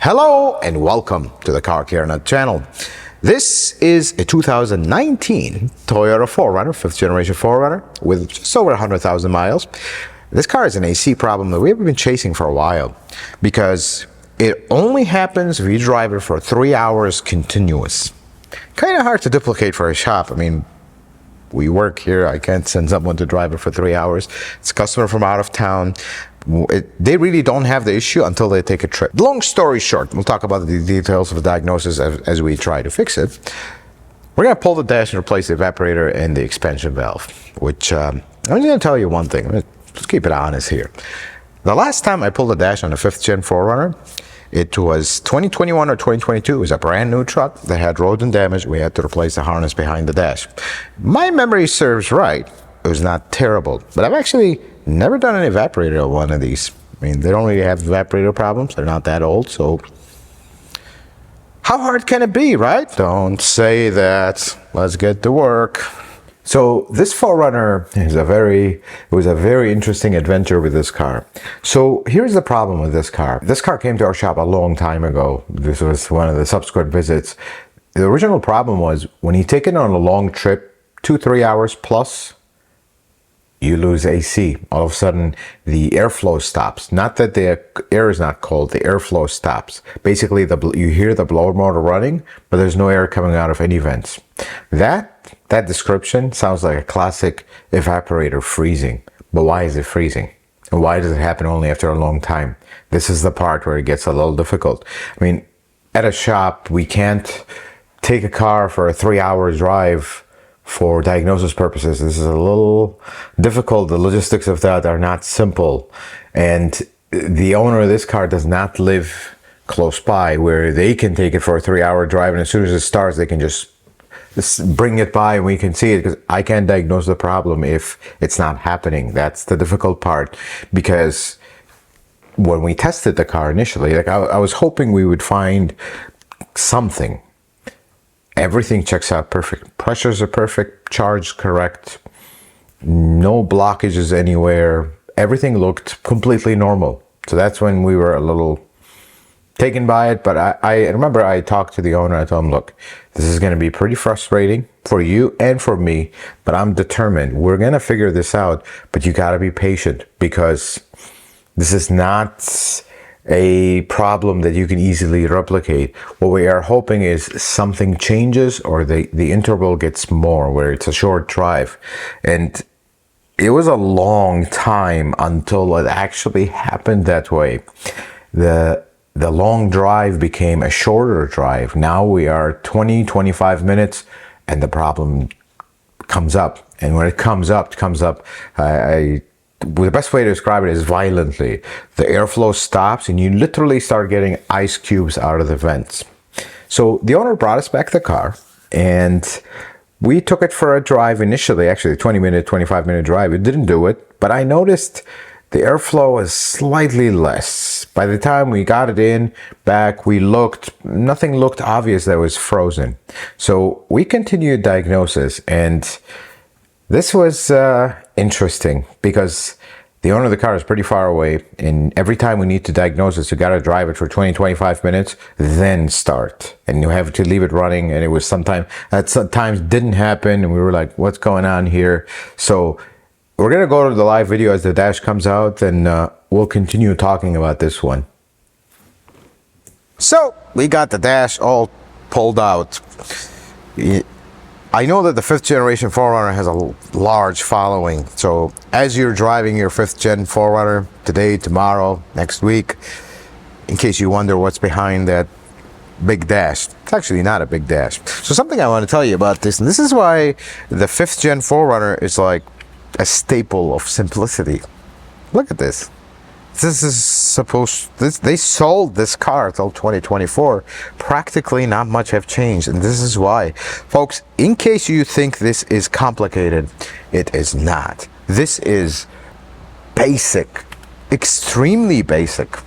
Hello and welcome to the Car Care Nut channel. This is a 2019 Toyota 4Runner, 5th generation 4Runner with just over 100,000 miles. This car is an AC problem that we've been chasing for a while because it only happens if you drive it for 3 hours continuous. Kind of hard to duplicate for a shop. I mean, we work here. I can't send someone to drive it for 3 hours. It's a customer from out of town. They really don't have the issue until they take a trip. Long story short, we'll talk about the details of the diagnosis as we try to fix it. We're going to pull the dash and replace the evaporator and the expansion valve, which I'm just going to tell you one thing. Let's keep it honest here. The last time I pulled the dash on a 5th gen 4Runner, it was 2021 or 2022. It was a brand new truck that had rodent damage. We had to replace the harness behind the dash. My memory serves right. It was not terrible, but I've actually never done an evaporator on one of these. I mean, they don't really have evaporator problems. They're not that old, so how hard can it be, right? Don't say that. Let's get to work. So this 4Runner was a very interesting adventure with this car. So here's the problem with this car. This car came to our shop a long time ago. This was one of the subsequent visits. The original problem was when you take it on a long trip, 2-3 hours plus, you lose AC. All of a sudden, the airflow stops. Not that the air is not cold, the airflow stops. Basically, you hear the blower motor running, but there's no air coming out of any vents. That description sounds like a classic evaporator freezing. But why is it freezing? And why does it happen only after a long time? This is the part where it gets a little difficult. I mean, at a shop, we can't take a car for a 3-hour drive for diagnosis purposes. This is a little difficult. The logistics of that are not simple. And the owner of this car does not live close by where they can take it for a 3-hour drive. And as soon as it starts, they can just bring it by and we can see it, because I can't diagnose the problem if it's not happening. That's the difficult part, because when we tested the car initially, like I was hoping we would find something. Everything checks out perfect. Pressures are perfect, charge correct, no blockages anywhere. Everything looked completely normal. So that's when we were a little taken by it. But I remember I talked to the owner. I told him, look, this is going to be pretty frustrating for you and for me, but I'm determined. We're going to figure this out, but you got to be patient, because this is not a problem that you can easily replicate. What we are hoping is something changes, or the interval gets more, where it's a short drive. And it was a long time until it actually happened that way. The long drive became a shorter drive. Now we are 20-25 minutes and the problem comes up. And when it comes up, the best way to describe it is violently. The airflow stops and you literally start getting ice cubes out of the vents. So the owner brought us back the car and we took it for a drive initially, actually a 20-minute, 25-minute drive. It didn't do it, but I noticed the airflow was slightly less. By the time we got it back, nothing looked obvious that was frozen. So we continued diagnosis, and this was interesting because the owner of the car is pretty far away, and every time we need to diagnose this, you got to drive it for 20-25 minutes, then start. And you have to leave it running, and it was sometimes didn't happen, and we were like, what's going on here? So we're going to go to the live video as the dash comes out, and we'll continue talking about this one. So we got the dash all pulled out. I know that the 5th generation 4Runner has a large following. So as you're driving your 5th gen 4Runner today, tomorrow, next week, in case you wonder what's behind that big dash, it's actually not a big dash. So something I want to tell you about this, and this is why the 5th gen 4Runner is like a staple of simplicity. Look at this. They sold this car until 2024. Practically not much have changed, and this is why. Folks, in case you think this is complicated, it is not. This is basic, extremely basic.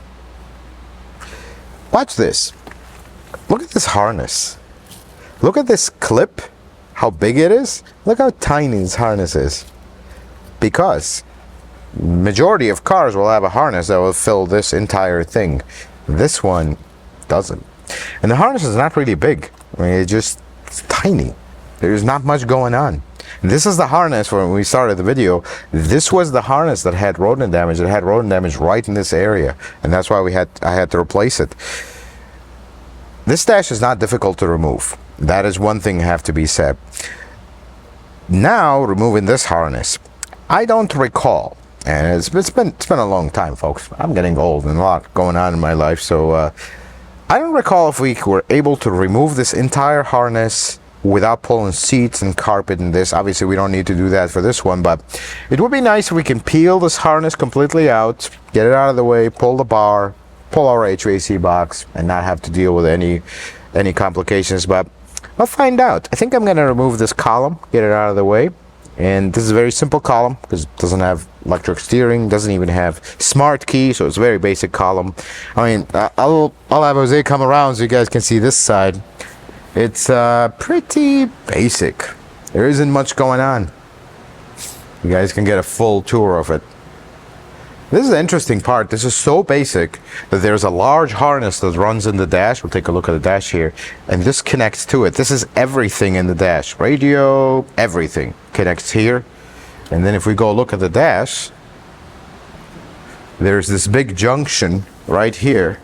Watch this. Look at this harness. Look at this clip, how big it is. Look how tiny this harness is. Because majority of cars will have a harness that will fill this entire thing. This one doesn't. And the harness is not really big. I mean, it's tiny. There's not much going on. And this is the harness when we started the video. This was the harness that had rodent damage. It had rodent damage right in this area, and that's why I had to replace it. This dash is not difficult to remove. That is one thing have to be said. Now, removing this harness, I don't recall, and it's been a long time, folks. I'm getting old and a lot going on in my life, so I don't recall if we were able to remove this entire harness without pulling seats and carpet in this. Obviously, we don't need to do that for this one, but it would be nice if we can peel this harness completely out, get it out of the way, pull the bar, pull our HVAC box, and not have to deal with any complications. But I'll find out. I think I'm going to remove this column, get it out of the way. And this is a very simple column because it doesn't have electric steering, doesn't even have smart key, so it's a very basic column. I mean, I'll have Jose come around so you guys can see this side. It's pretty basic. There isn't much going on. You guys can get a full tour of it. This is the interesting part. This is so basic that there's a large harness that runs in the dash. We'll take a look at the dash here. And this connects to it. This is everything in the dash. Radio, everything connects here. And then if we go look at the dash, there's this big junction right here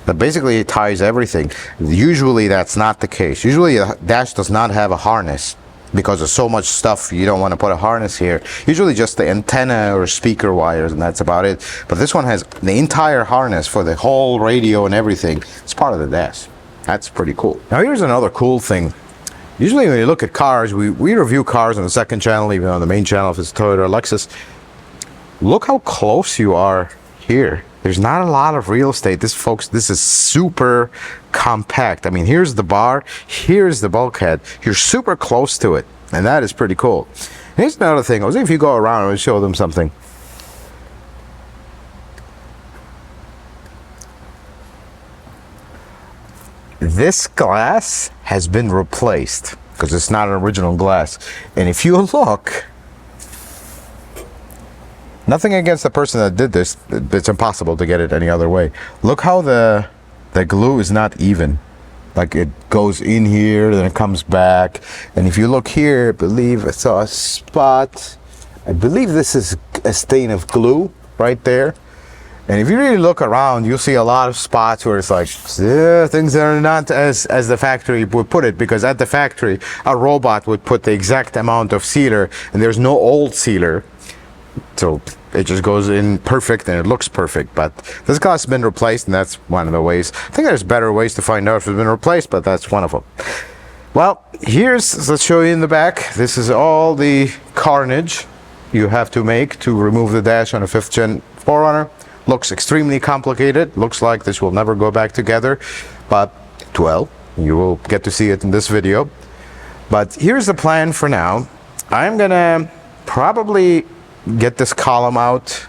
that basically ties everything. Usually that's not the case. Usually a dash does not have a harness because there's so much stuff you don't want to put a harness here. Usually just the antenna or speaker wires, and that's about it. But this one has the entire harness for the whole radio and everything. It's part of the dash. That's pretty cool. Now here's another cool thing. Usually when you look at cars, we review cars on the second channel, even on the main channel if it's Toyota or Lexus. Look how close you are here. There's not a lot of real estate. This is super compact. I mean, here's the bar, here's the bulkhead. You're super close to it, and that is pretty cool. Here's another thing. I was if you go around and show them something. This glass has been replaced because it's not an original glass. And if you look, nothing against the person that did this, it's impossible to get it any other way. Look how the glue is not even. Like it goes in here, then it comes back. And if you look here, I believe I saw a spot. I believe this is a stain of glue right there. And if you really look around, you'll see a lot of spots where it's like, things are not as the factory would put it, because at the factory, a robot would put the exact amount of sealer, and there's no old sealer. So it just goes in perfect and it looks perfect. But this glass has been replaced, and that's one of the ways. I think there's better ways to find out if it's been replaced, but that's one of them. Well, let's show you in the back. This is all the carnage you have to make to remove the dash on a 5th gen 4Runner. Looks extremely complicated. Looks like this will never go back together, but well, you will get to see it in this video. But here's the plan for now. I'm gonna probably get this column out.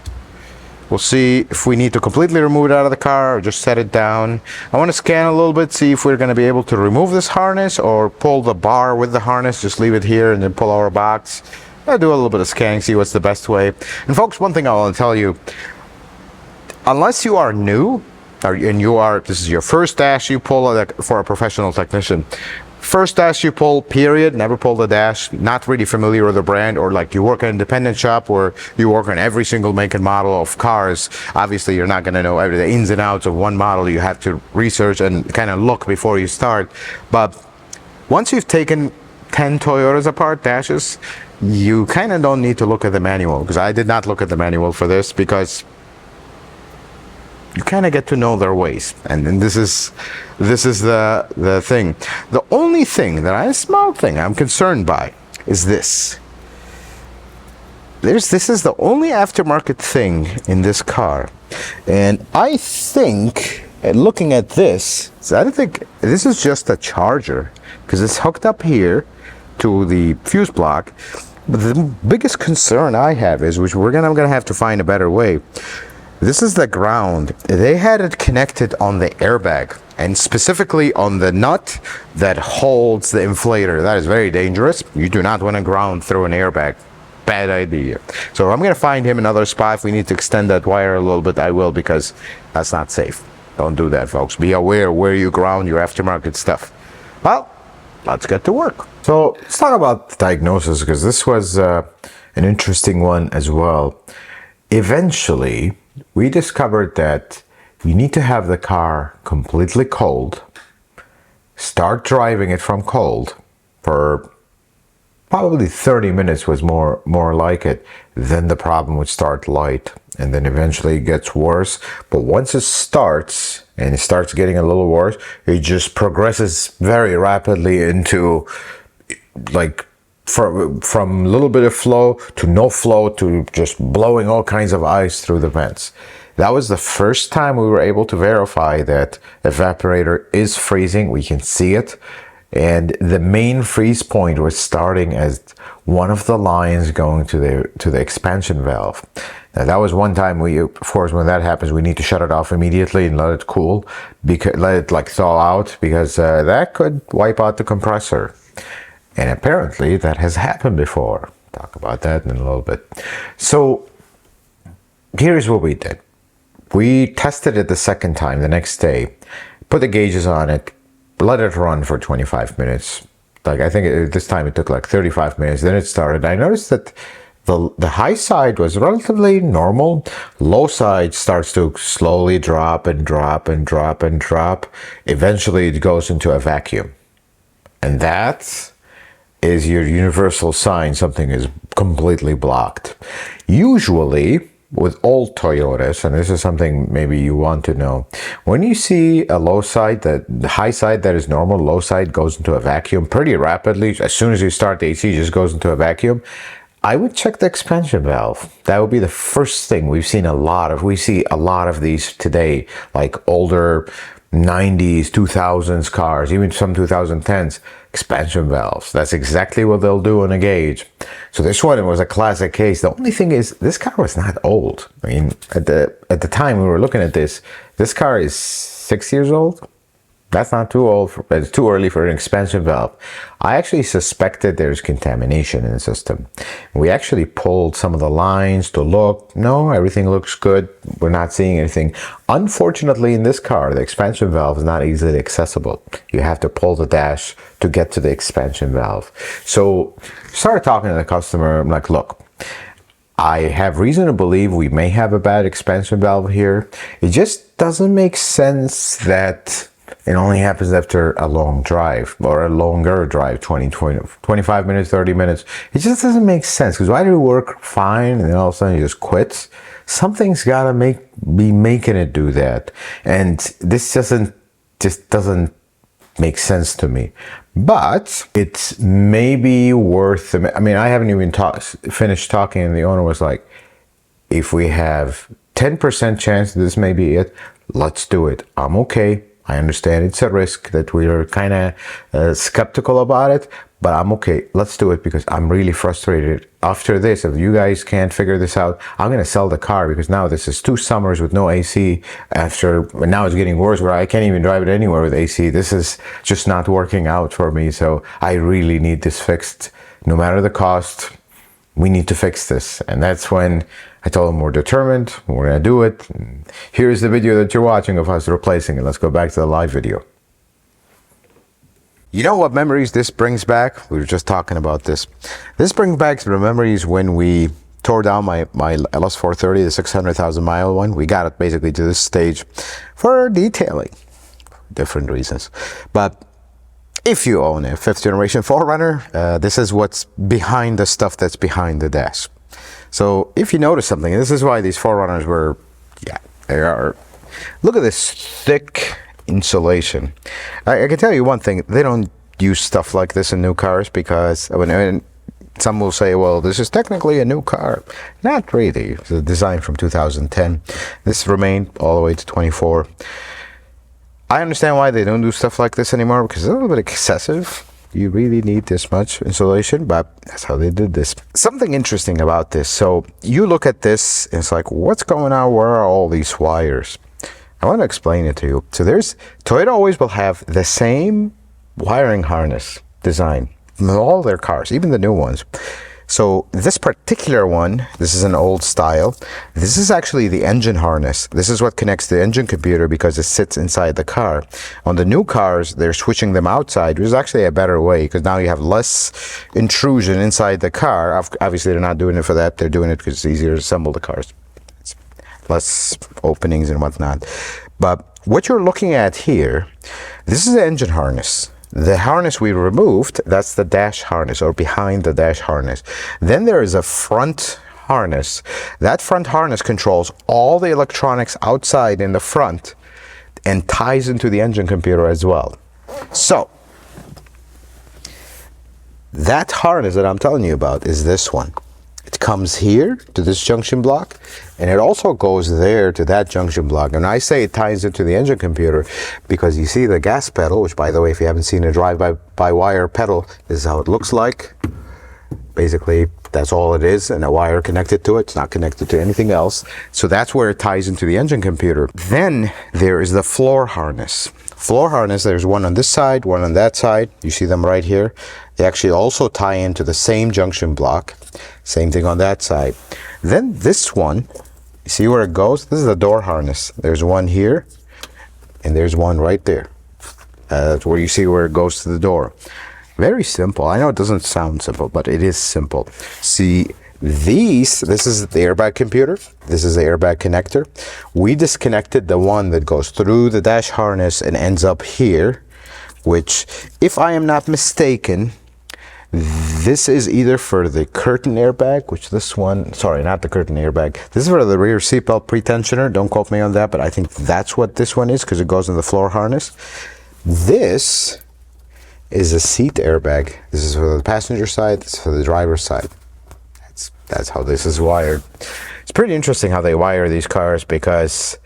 We'll see if we need to completely remove it out of the car or just set it down. I want to scan a little bit, see if we're going to be able to remove this harness or pull the bar with the harness, just leave it here and then pull our box. I'll do a little bit of scanning, see what's the best way. And folks, one thing I want to tell you, unless you are new and this is your first dash you pull for a professional technician, first dash you pull, period, never pull the dash, not really familiar with the brand, or like you work at an independent shop where you work on every single make and model of cars, obviously you're not going to know the ins and outs of one model. You have to research and kind of look before you start. But once you've taken 10 Toyotas apart, dashes, you kind of don't need to look at the manual, because I did not look at the manual for this, because you kind of get to know their ways, and this is the thing. The only thing a small thing I'm concerned by is this. This is the only aftermarket thing in this car, and I think, and looking at this, I don't think this is just a charger, because it's hooked up here to the fuse block. But the biggest concern I have is, which I'm gonna have to find a better way. This is the ground. They had it connected on the airbag, and specifically on the nut that holds the inflator. That is very dangerous. You do not want to ground through an airbag. Bad idea. So I'm going to find him another spot. If we need to extend that wire a little bit, I will, because that's not safe. Don't do that, folks. Be aware where you ground your aftermarket stuff. Well, let's get to work. So let's talk about the diagnosis, because this was an interesting one as well. Eventually, we discovered that you need to have the car completely cold, start driving it from cold for probably 30 minutes was more like it. Then the problem would start light, and then eventually it gets worse. But once it starts, and it starts getting a little worse, it just progresses very rapidly into like from a little bit of flow to no flow to just blowing all kinds of ice through the vents. That was the first time we were able to verify that evaporator is freezing. We can see it. And the main freeze point was starting as one of the lines going to the expansion valve. Now that was one time of course, when that happens, we need to shut it off immediately and let it cool, let it like thaw out, because that could wipe out the compressor. And apparently that has happened before. Talk about that in a little bit. So here's what we did. We tested it the second time, the next day, put the gauges on it, let it run for 25 minutes. Like, I think this time it took like 35 minutes. Then it started. I noticed that the high side was relatively normal. Low side starts to slowly drop and drop and drop and drop. Eventually it goes into a vacuum. And that is your universal sign something is completely blocked. Usually, with old Toyotas, and this is something maybe you want to know, when you see a low side, the high side that is normal, low side goes into a vacuum pretty rapidly. As soon as you start the AC, it just goes into a vacuum. I would check the expansion valve. That would be the first thing. We see a lot of these today, like older 90s, 2000s cars, even some 2010s, expansion valves. That's exactly what they'll do on a gauge. So this one was a classic case. The only thing is, this car was not old. I mean, at the time we were looking at this car is 6 years old. That's not too old. It's too early for an expansion valve. I actually suspected there's contamination in the system. We actually pulled some of the lines to look. No, everything looks good. We're not seeing anything. Unfortunately, in this car, the expansion valve is not easily accessible. You have to pull the dash to get to the expansion valve. So started talking to the customer. I'm like, look, I have reason to believe we may have a bad expansion valve here. It just doesn't make sense that it only happens after a long drive, or a longer drive, 25 minutes, 30 minutes. It just doesn't make sense, because why do it work fine and then all of a sudden it just quits? Something's got to be making it do that. And this just doesn't make sense to me. But it's maybe worth, I mean, I haven't even finished talking, and the owner was like, if we have 10% chance this may be it, let's do it. I'm okay. I understand it's a risk, that we are kind of skeptical about it, but I'm okay. Let's do it, because I'm really frustrated. After this, if you guys can't figure this out, I'm going to sell the car, because now this is 2 summers with no AC. Now it's getting worse where I can't even drive it anywhere with AC. This is just not working out for me. So I really need this fixed. No matter the cost, we need to fix this. And that's when I told him we're determined, we're gonna do it. And here's the video that you're watching of us replacing it. Let's go back to the live video. You know what memories this brings back? We were just talking about this. This brings back the memories when we tore down my LS430, the 600,000 mile one. We got it basically to this stage for detailing, different reasons. But if you own a 5th generation 4Runner, this is what's behind the stuff that's behind the dash. So if you notice something, this is why these 4Runners were, they are, look at this thick insulation. I can tell you one thing, they don't use stuff like this in new cars, because when some will say, well, this is technically a new car. Not really. It's a design from 2010. This remained all the way to 24. I understand why they don't do stuff like this anymore, because it's a little bit excessive. You really need this much insulation, but that's how they did this. Something interesting about this. So you look at this, and it's like, what's going on? Where are all these wires? I want to explain it to you. So Toyota always will have the same wiring harness design in all their cars, even the new ones. So this particular one, this is an old style. This is actually the engine harness. This is what connects the engine computer because it sits inside the car. On the new cars, they're switching them outside, which is actually a better way because now you have less intrusion inside the car. Obviously, they're not doing it for that. They're doing it because it's easier to assemble the cars. It's less openings and whatnot. But what you're looking at here, this is the engine harness. The harness we removed, that's the dash harness or behind the dash harness. Then there is a front harness. That front harness controls all the electronics outside in the front and ties into the engine computer as well. So, that harness that I'm telling you about is this one. It comes here to this junction block, and it also goes there to that junction block. And I say it ties into the engine computer because you see the gas pedal, which, by the way, if you haven't seen a drive-by-wire pedal, this is how it looks like. Basically, that's all it is, and a wire connected to it. It's not connected to anything else. So that's where it ties into the engine computer. Then there is the floor harness. Floor harness, there's one on this side, one on that side. You see them right here. They actually also tie into the same junction block. Same thing on that side. Then this one, you see where it goes? This is the door harness. There's one here, and there's one right there. That's where you see where it goes to the door. Very simple. I know it doesn't sound simple, but it is simple. See, this is the airbag computer. This is the airbag connector. We disconnected the one that goes through the dash harness and ends up here, which, if I am not mistaken, this is either for the curtain airbag, which this one, sorry, not the curtain airbag. This is for the rear seatbelt pretensioner. Don't quote me on that, but I think that's what this one is because it goes in the floor harness. This is a seat airbag. This is for the passenger side. This is for the driver's side. That's how this is wired. It's pretty interesting how they wire these cars because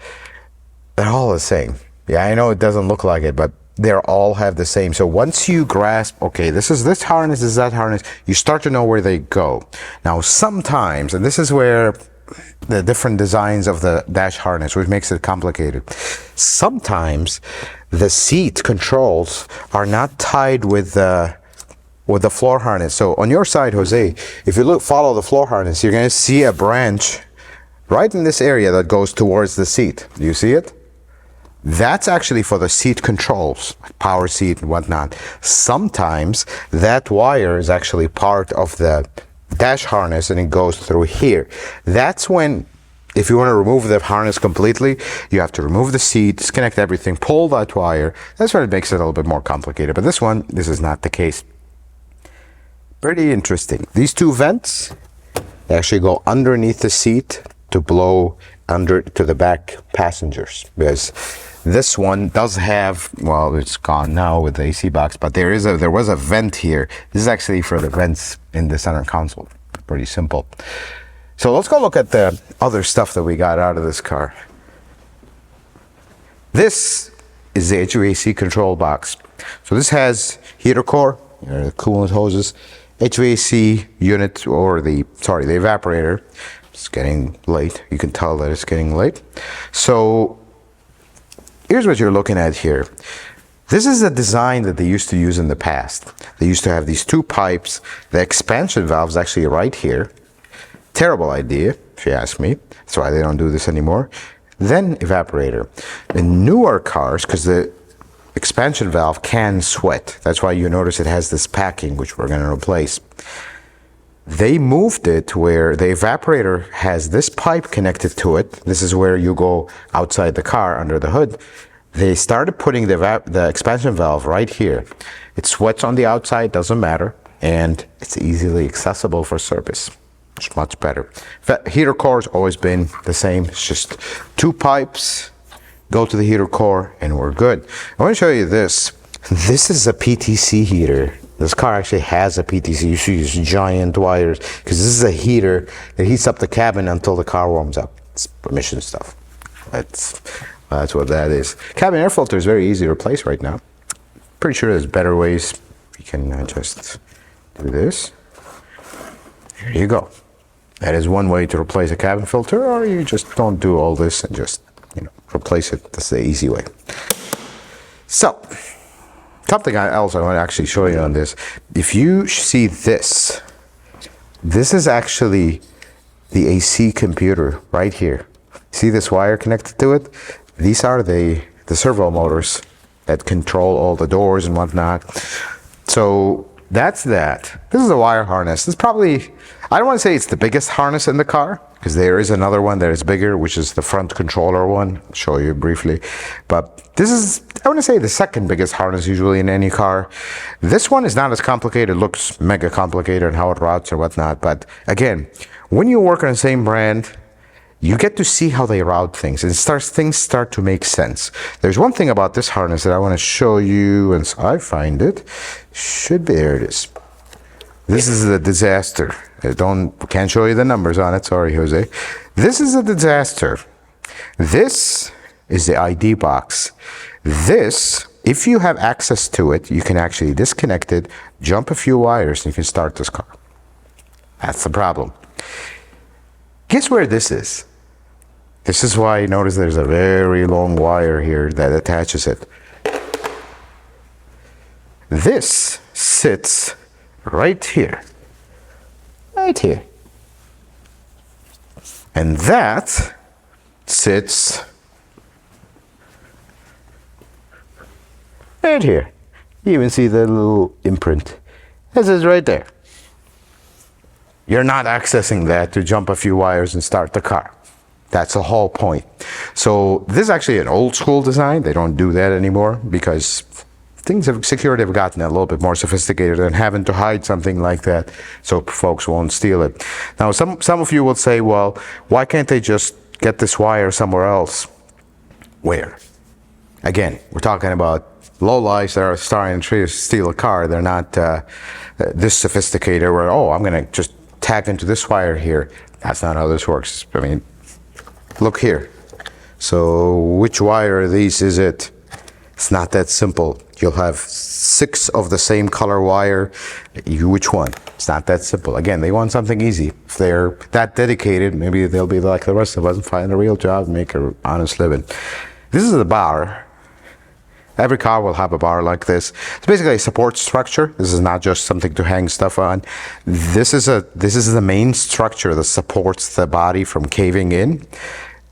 they're all the same. Yeah, I know it doesn't look like it, but they all have the same. So once you grasp, okay, this is this harness, this is that harness, you start to know where they go. Now, sometimes, and this is where the different designs of the dash harness, which makes it complicated. Sometimes the seat controls are not tied with the floor harness. So on your side, Jose, if you follow the floor harness, you're going to see a branch right in this area that goes towards the seat. Do you see it? That's actually for the seat controls, like power seat and whatnot. Sometimes that wire is actually part of the dash harness and it goes through here. That's when, if you want to remove the harness completely, you have to remove the seat, disconnect everything, pull that wire. That's when it makes it a little bit more complicated. But this is not the case. Pretty interesting. These two vents, they actually go underneath the seat to blow under to the back passengers, because this one does have, well, it's gone now with the AC box, but there was a vent here. This is actually for the vents in the center console. Pretty simple. So let's go look at the other stuff that we got out of this car. This is the HVAC control box. So this has heater core, the coolant hoses, HVAC unit, or the evaporator. It's getting late. You can tell that it's getting late. So here's what you're looking at here. This is a design that they used to use in the past. They used to have these two pipes. The expansion valve is actually right here. Terrible idea, if you ask me. That's why they don't do this anymore. Then evaporator. In newer cars, because the expansion valve can sweat. That's why you notice it has this packing, which we're going to replace. They moved it where the evaporator has this pipe connected to it. This is where you go outside the car under the hood. They started putting the expansion valve right here. It sweats on the outside, doesn't matter, and it's easily accessible for service. It's much better. Heater core has always been the same. It's just two pipes, go to the heater core, and we're good. I want to show you this. This is a PTC heater. This car actually has a PTC. You see these giant wires, because this is a heater that heats up the cabin until the car warms up. It's emission stuff. That's what that is. Cabin air filter is very easy to replace right now. Pretty sure there's better ways. We can just do this. Here you go. That is one way to replace a cabin filter, or you just don't do all this and just, replace it. That's the easy way. So, something else I want to actually show you on this. If you see this, This is actually the AC computer right here. See this wire connected to it? These are the servo motors that control all the doors and whatnot. So that's that. This is a wire harness. This is probably, I don't want to say it's the biggest harness in the car, because there is another one that is bigger, which is the front controller one. I'll show you briefly. But this is, I want to say, the second biggest harness usually in any car. This one is not as complicated. It looks mega complicated in how it routes or whatnot. But again, when you work on the same brand, you get to see how they route things, and things start to make sense. There's one thing about this harness that I want to show you, and so I find it. Should be, there it is. This is a disaster. Can't show you the numbers on it. Sorry, Jose. This is a disaster. This is the ID box. This, if you have access to it, you can actually disconnect it, jump a few wires, and you can start this car. That's the problem. Guess where this is? This is why you notice there's a very long wire here that attaches it. This sits right here. Right here. And that sits right here. You even see the little imprint. This is right there. You're not accessing that to jump a few wires and start the car. That's the whole point. So this is actually an old school design. They don't do that anymore because security have gotten a little bit more sophisticated and having to hide something like that so folks won't steal it. Now, some of you will say, well, why can't they just get this wire somewhere else? Where? Again, we're talking about lowlifes that are starting to steal a car. They're not this sophisticated where, oh, I'm going to just tag into this wire here. That's not how this works. I mean, look here. So which wire of these is it? It's not that simple. You'll have 6 of the same color wire. Which one? It's not that simple. Again, they want something easy. If they're that dedicated, maybe they'll be like the rest of us and find a real job and make an honest living. This is a bar. Every car will have a bar like this. It's basically a support structure. This is not just something to hang stuff on. This is the main structure that supports the body from caving in.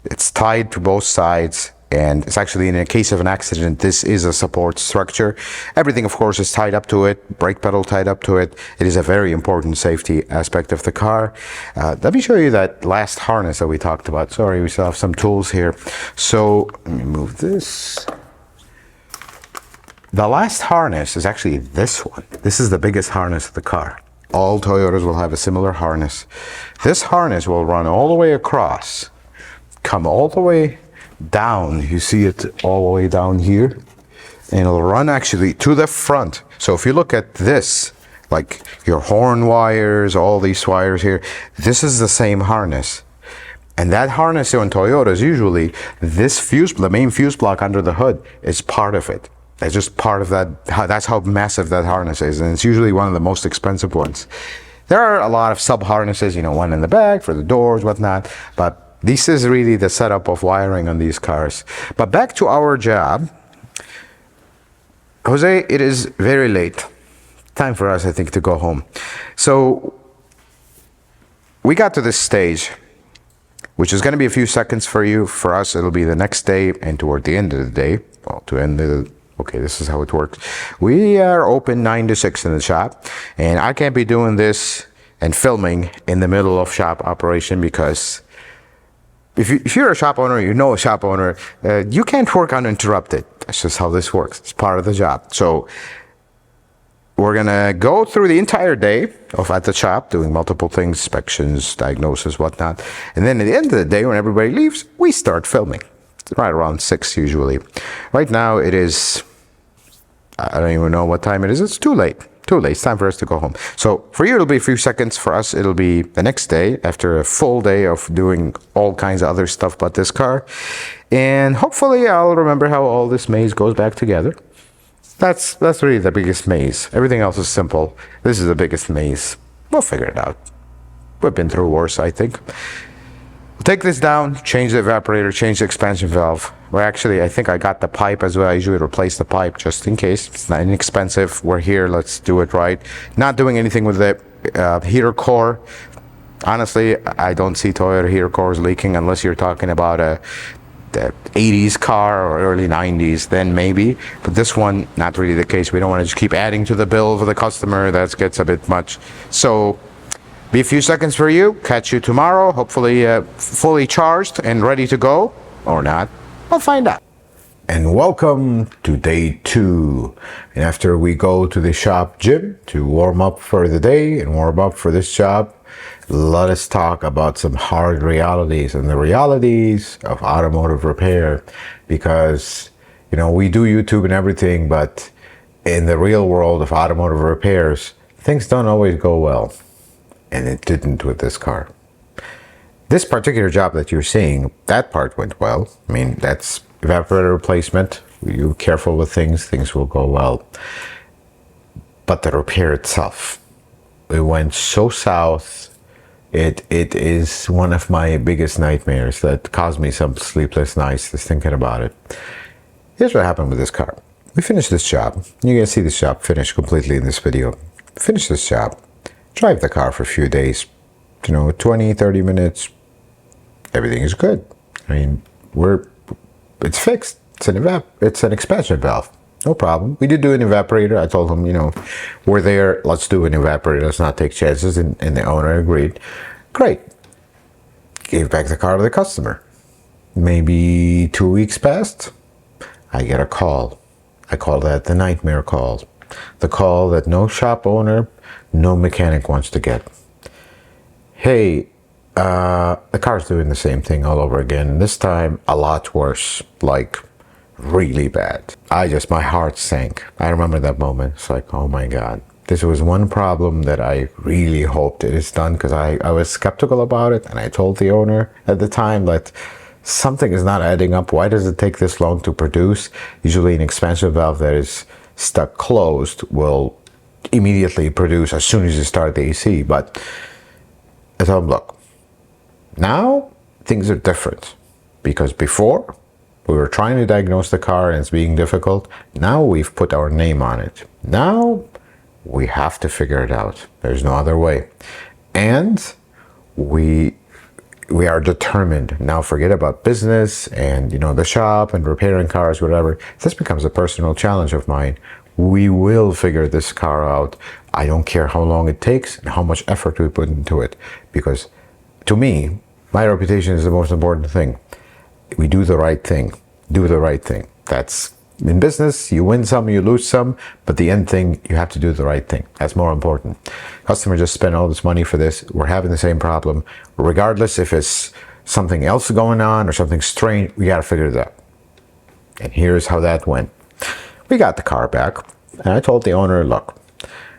It's tied to both sides, and it's actually, in a case of an accident, this is a support structure. Everything, of course, is tied up to it. Brake pedal tied up to it. It is a very important safety aspect of the car. Let me show you that last harness that we talked about. Sorry, we still have some tools here. So let me move this. The last harness is actually this one. This is the biggest harness of the car. All Toyotas will have a similar harness. This harness will run all the way across, come all the way down. You see it all the way down here. And it'll run actually to the front. So if you look at this, like your horn wires, all these wires here, this is the same harness. And that harness on Toyotas, usually, the main fuse block under the hood is part of it. It's just part of that. That's how massive that harness is, and it's usually one of the most expensive ones. There are a lot of sub harnesses, one in the back for the doors, whatnot, but this is really the setup of wiring on these cars. But back to our job. Jose, it is very late. Time for us, I think, to go home. So we got to this stage, which is going to be a few seconds for you. For us, it'll be the next day, and toward the end of the day, okay, this is how it works. We are open 9 to 6 in the shop, and I can't be doing this and filming in the middle of shop operation, because if you're a shop owner, a shop owner, you can't work uninterrupted. That's just how this works. It's part of the job. So we're gonna go through the entire day at the shop, doing multiple things, inspections, diagnosis, whatnot. And then at the end of the day, when everybody leaves, we start filming. It's right around 6 usually. Right now it is, I don't even know what time it is. It's too late. It's time for us to go home. So for you, it'll be a few seconds. For us, it'll be the next day, after a full day of doing all kinds of other stuff but this car. And hopefully I'll remember how all this maze goes back together. That's really the biggest maze. Everything else is simple. This is the biggest maze. We'll figure it out. We've been through worse, I think. We'll take this down, change the evaporator, change the expansion valve. Well, actually, I think I got the pipe as well. I usually replace the pipe just in case. It's not inexpensive. We're here. Let's do it right. Not doing anything with the heater core. Honestly, I don't see Toyota heater cores leaking unless you're talking about the 80s car or early 90s, then maybe. But this one, not really the case. We don't want to just keep adding to the bill for the customer. That gets a bit much. So, be a few seconds for you. Catch you tomorrow, hopefully fully charged and ready to go, or not. I'll find out. And welcome to day 2. And after we go to the shop gym to warm up for the day and warm up for this job, let us talk about some hard realities and the realities of automotive repair. Because, you know, we do YouTube and everything, but in the real world of automotive repairs, things don't always go well. And it didn't with this car. This particular job that you're seeing, that part went well. I mean, that's evaporator replacement. You're careful with things will go well. But the repair itself, it went so south. It is one of my biggest nightmares that caused me some sleepless nights just thinking about it. Here's what happened with this car. We finished this job. You're gonna see this job finished completely in this video. Finish this job. Drive the car for a few days. 20, 30 minutes. Everything is good. I mean, it's fixed. It's an expansion valve. No problem. We did do an evaporator. I told him, we're there. Let's do an evaporator. Let's not take chances. And the owner agreed. Great. Gave back the car to the customer. Maybe 2 weeks passed. I get a call. I call that the nightmare call. The call that no shop owner, no mechanic wants to get. Hey, the car's doing the same thing all over again. This time, a lot worse. Like, really bad. My heart sank. I remember that moment. It's like, oh my God. This was one problem that I really hoped it is done, because I was skeptical about it, and I told the owner at the time that something is not adding up. Why does it take this long to produce? Usually an expansion valve that is stuck closed will immediately produce as soon as you start the AC. But I told him, look, now things are different, because before we were trying to diagnose the car and it's being difficult. Now we've put our name on it. Now we have to figure it out. There's no other way. And we are determined. Now forget about business and, the shop and repairing cars, whatever. This becomes a personal challenge of mine. We will figure this car out. I don't care how long it takes and how much effort we put into it. Because to me, my reputation is the most important thing. We do the right thing. Do the right thing. That's in business. You win some, you lose some, but the end thing, you have to do the right thing. That's more important. Customer just spent all this money for this. We're having the same problem. Regardless if it's something else going on or something strange, we got to figure it out. And here's how that went. We got the car back, and I told the owner, look,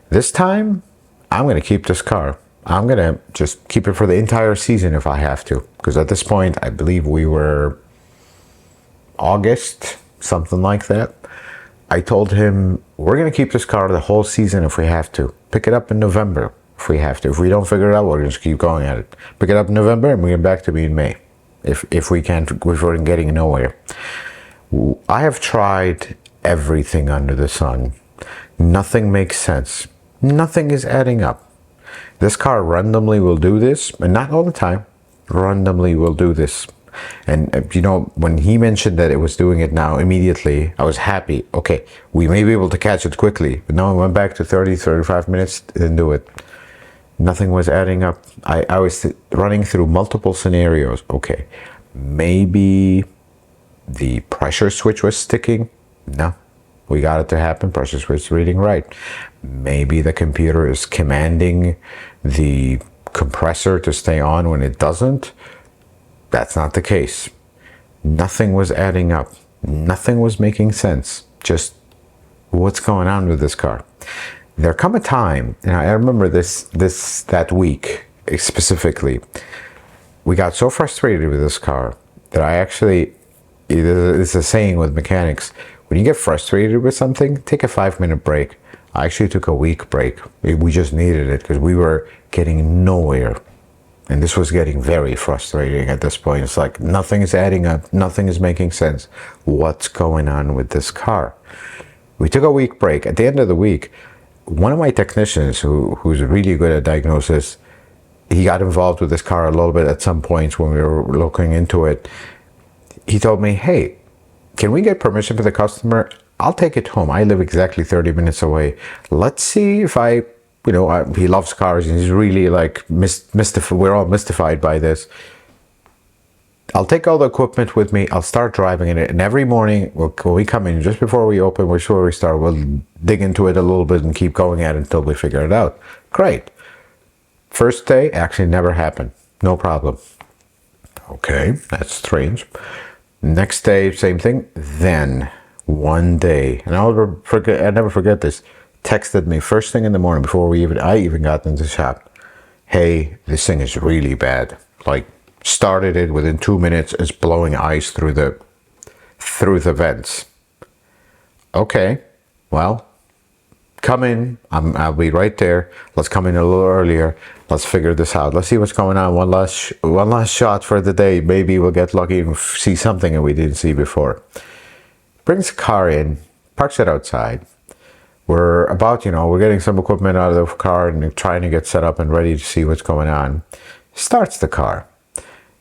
this time I'm going to keep this car. I'm going to just keep it for the entire season if I have to. Because at this point, I believe we were August, something like that. I told him, we're going to keep this car the whole season if we have to. Pick it up in November if we have to. If we don't figure it out, we're going to just keep going at it. Pick it up in November and we get back to me in May. If we're getting nowhere. I have tried everything under the sun. Nothing makes sense. Nothing is adding up. This car randomly will do this, and not all the time. Randomly will do this. And when he mentioned that it was doing it now immediately, I was happy. Okay, we may be able to catch it quickly. But now I went back to 30, 35 minutes, didn't do it. Nothing was adding up. I was running through multiple scenarios. Okay, maybe the pressure switch was sticking. No, we got it to happen. Pressure switch reading right. Maybe the computer is commanding the compressor to stay on when it doesn't. That's not the case. Nothing was adding up. Nothing was making sense. Just what's going on with this car? There come a time, and I remember that week specifically, we got so frustrated with this car that I actually, it's a saying with mechanics, when you get frustrated with something, take a 5-minute break. I actually took a week break. We just needed it because we were getting nowhere. And this was getting very frustrating at this point. It's like nothing is adding up. Nothing is making sense. What's going on with this car? We took a week break. At the end of the week, one of my technicians who's really good at diagnosis, he got involved with this car a little bit at some points when we were looking into it. He told me, hey, can we get permission for the customer? I'll take it home. I live exactly 30 minutes away. Let's see if he loves cars and he's really like mystified. We're all mystified by this. I'll take all the equipment with me. I'll start driving in it. And every morning when we come in, just before we open, before we start, we'll dig into it a little bit and keep going at it until we figure it out. Great. First day actually never happened. No problem. Okay, that's strange. Next day, same thing. Then one day, and I never forget this, texted me first thing in the morning before I even got into the shop. Hey, this thing is really bad. Like, started it within 2 minutes. It's blowing ice through the vents. Okay, well, come in. I'll be right there. Let's come in a little earlier. Let's figure this out. Let's see what's going on. One last shot for the day. Maybe we'll get lucky and see something that we didn't see before. Brings the car in, parks it outside. We're getting some equipment out of the car and trying to get set up and ready to see what's going on. Starts the car.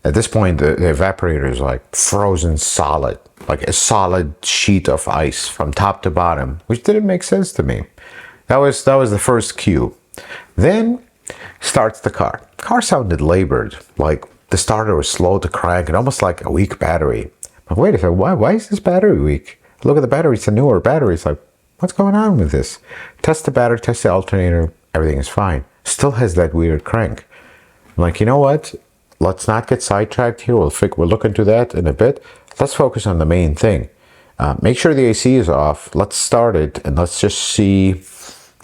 At this point, the evaporator is like frozen solid, like a solid sheet of ice from top to bottom, which didn't make sense to me. That was the first cue. Then starts the car. Car sounded labored, like the starter was slow to crank and almost like a weak battery. But wait a second, why is this battery weak? Look at the battery, it's a newer battery. It's like, what's going on with this? Test the battery, test the alternator, everything is fine. Still has that weird crank. I'm like, you know what? Let's not get sidetracked here. We'll look into that in a bit. Let's focus on the main thing. Make sure the AC is off. Let's start it and let's just see.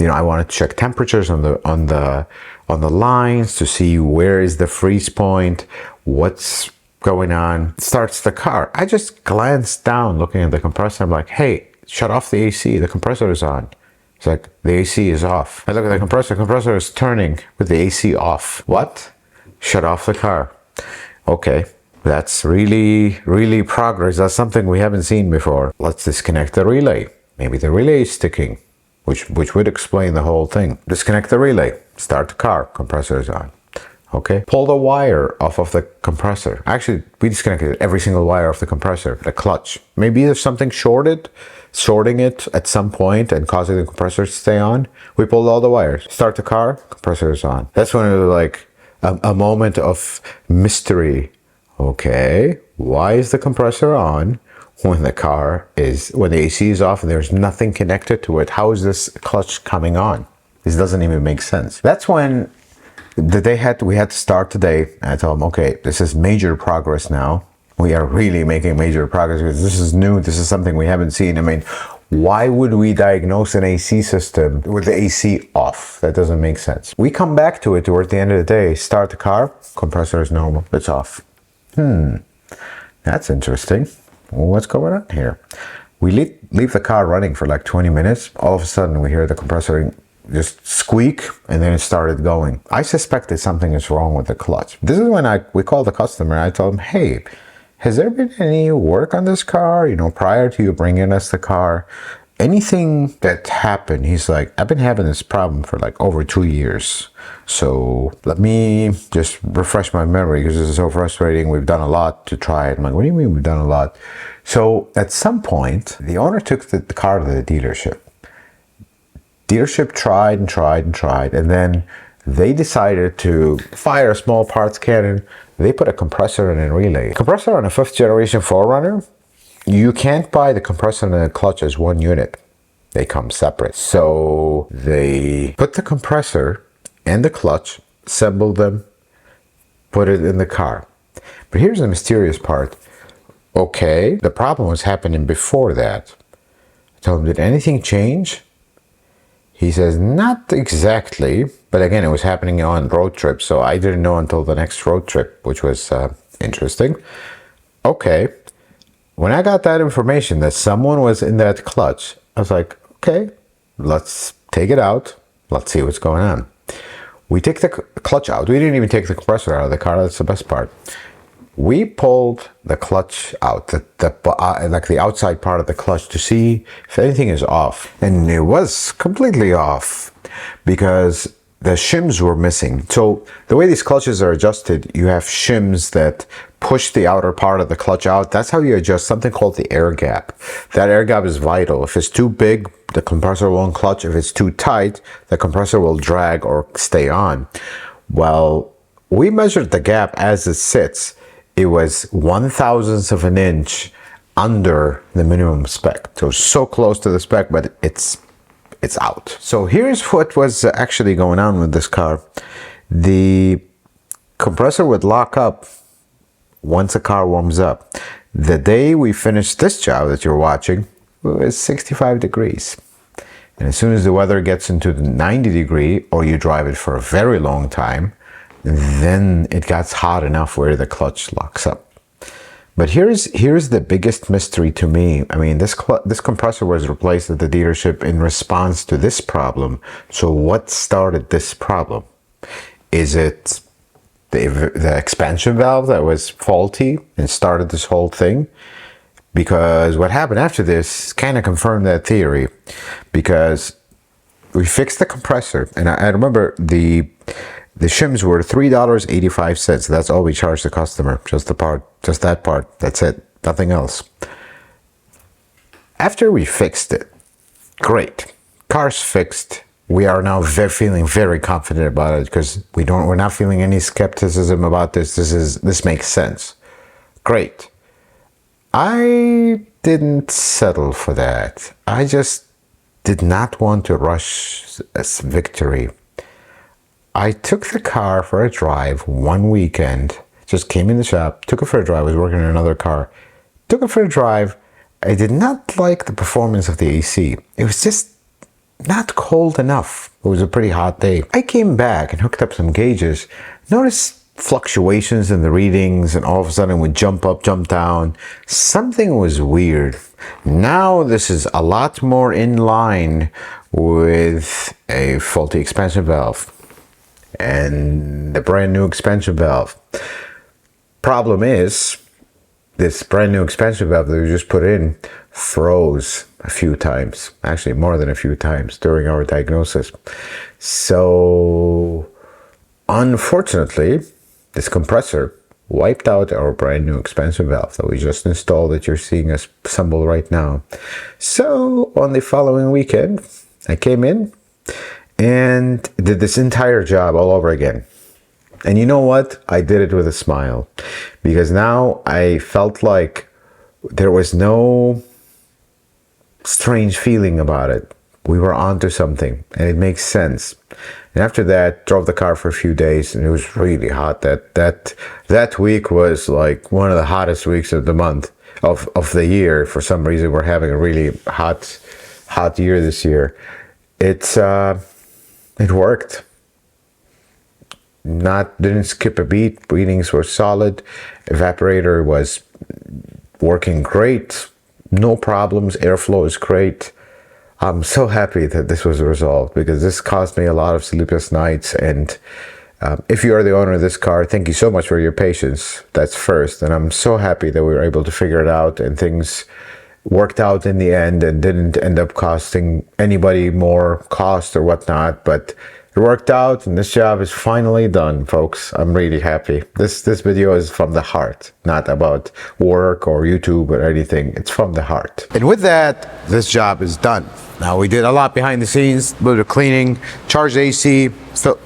I want to check temperatures on the lines to see where is the freeze point, what's going on. Starts the car. I just glanced down looking at the compressor. I'm like, hey, shut off the AC. The compressor is on. It's like, the AC is off. I look at the compressor. The compressor is turning with the AC off. What? Shut off the car. Okay, that's really, really progress. That's something we haven't seen before. Let's disconnect the relay. Maybe the relay is sticking, which would explain the whole thing. Disconnect the relay. Start the car. Compressor is on. Okay. Pull the wire off of the compressor. Actually, we disconnected every single wire off the compressor, the clutch. Maybe there's something shorting it at some point and causing the compressor to stay on. We pulled all the wires. Start the car. Compressor is on. That's when it was like a moment of mystery. Okay, why is the compressor on when the AC is off and there's nothing connected to it? How is this clutch coming on? This doesn't even make sense. That's when we had to start today. And I told them, okay, this is major progress now. We are really making major progress because this is new. This is something we haven't seen. I mean, why would we diagnose an AC system with the AC off? That doesn't make sense. We come back to it towards the end of the day, start the car, compressor is normal, it's off. That's interesting. What's going on here? We leave the car running for like 20 minutes. All of a sudden we hear the compressor just squeak and then it started going. I suspected something is wrong with the clutch. This is when we called the customer. I told him, hey, has there been any work on this car, prior to you bringing us the car? Anything that happened? He's like, I've been having this problem for like over 2 years. So let me just refresh my memory because this is so frustrating. We've done a lot to try it. I'm like, what do you mean we've done a lot? So at some point, the owner took the car to the dealership. Dealership tried and tried and tried. And then they decided to fire a small parts cannon. They put a compressor and a relay. Compressor on a 5th generation 4Runner, you can't buy the compressor and the clutch as one unit. They come separate. So they put the compressor and the clutch, assembled them, put it in the car. But here's the mysterious part. Okay, the problem was happening before that. I told him, did anything change? He says, not exactly, but again, it was happening on road trips, so I didn't know until the next road trip, which was interesting. Okay, when I got that information that someone was in that clutch, I was like, okay, let's take it out. Let's see what's going on. We take the clutch out. We didn't even take the compressor out of the car. That's the best part. We pulled the clutch out, like the outside part of the clutch, to see if anything is off. And it was completely off. because the shims were missing. So the way these clutches are adjusted, you have shims that push the outer part of the clutch out. That's how you adjust something called the air gap. That air gap is vital. If it's too big, the compressor won't clutch. If it's too tight, the compressor will drag or stay on. Well, we measured the gap as it sits. It was 1/1000th of an inch under the minimum spec. So close to the spec, but it's out. So here's what was actually going on with this car. The compressor would lock up once the car warms up. The day we finished this job that you're watching, it was 65 degrees. And as soon as the weather gets into the 90 degree, or you drive it for a very long time, then it gets hot enough where the clutch locks up. But here's the biggest mystery to me. I mean, this compressor was replaced at the dealership in response to this problem. So what started this problem? Is it the expansion valve that was faulty and started this whole thing? Because what happened after this kind of confirmed that theory, because we fixed the compressor, and I remember the shims were $3.85. That's all we charged the customer. Just that part. That's it. Nothing else. After we fixed it, great. Car's fixed. We are now feeling very confident about it because we're not feeling any skepticism about this. This makes sense. Great. I didn't settle for that. I just did not want to rush this victory. I took the car for a drive one weekend, just came in the shop, took it for a drive. I was working on another car, took it for a drive. I did not like the performance of the AC. It was just not cold enough. It was a pretty hot day. I came back and hooked up some gauges, noticed fluctuations in the readings, and all of a sudden it would jump up, jump down. Something was weird. Now this is a lot more in line with a faulty expansion valve and the brand new expansion valve. Problem is, this brand new expansion valve that we just put in froze a few times, actually more than a few times during our diagnosis. So unfortunately, this compressor wiped out our brand new expansion valve that we just installed, that you're seeing us assemble right now. So on the following weekend, I came in and did this entire job all over again. And you know what? I did it with a smile, because now I felt like there was no strange feeling about it. We were onto something, and it makes sense. And after that, drove the car for a few days, and it was really hot. That week was like one of the hottest weeks of the month of the year. For some reason, we're having a really hot year this year. It worked. Didn't skip a beat. Readings were solid. Evaporator was working great. No problems. Airflow is great. I'm so happy that this was resolved, because this caused me a lot of sleepless nights. And if you are the owner of this car, thank you so much for your patience. That's first. And I'm so happy that we were able to figure it out, and things worked out in the end and didn't end up costing anybody more cost or whatnot. But it worked out, and this job is finally done, folks. I'm really happy. This video is from the heart, not about work or YouTube or anything. It's from the heart. And with that, this job is done. Now, we did a lot behind the scenes, a bit of cleaning, charged AC,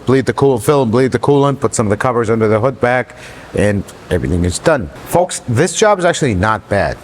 bleed the coolant, put some of the covers under the hood back, and everything is done. Folks, this job is actually not bad.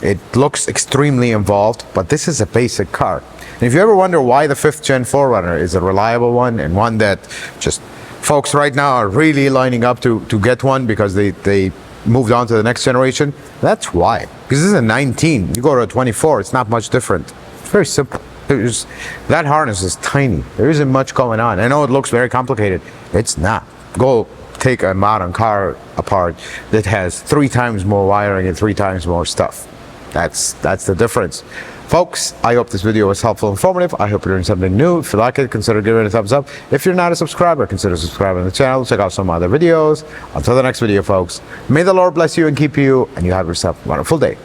It looks extremely involved, but this is a basic car. And if you ever wonder why the 5th gen 4Runner is a reliable one, and one that just folks right now are really lining up to get one because they moved on to the next generation, that's why. Because this is a 19, you go to a 24, it's not much different. It's very simple. That harness is tiny. There isn't much going on. I know it looks very complicated. It's not. Go take a modern car apart that has 3 times more wiring and 3 times more stuff. That's the difference. Folks, I hope this video was helpful and informative. I hope you learned something new. If you like it, consider giving it a thumbs up. If you're not a subscriber, consider subscribing to the channel. Check out some other videos. Until the next video, folks, may the Lord bless you and keep you, and you have yourself a wonderful day.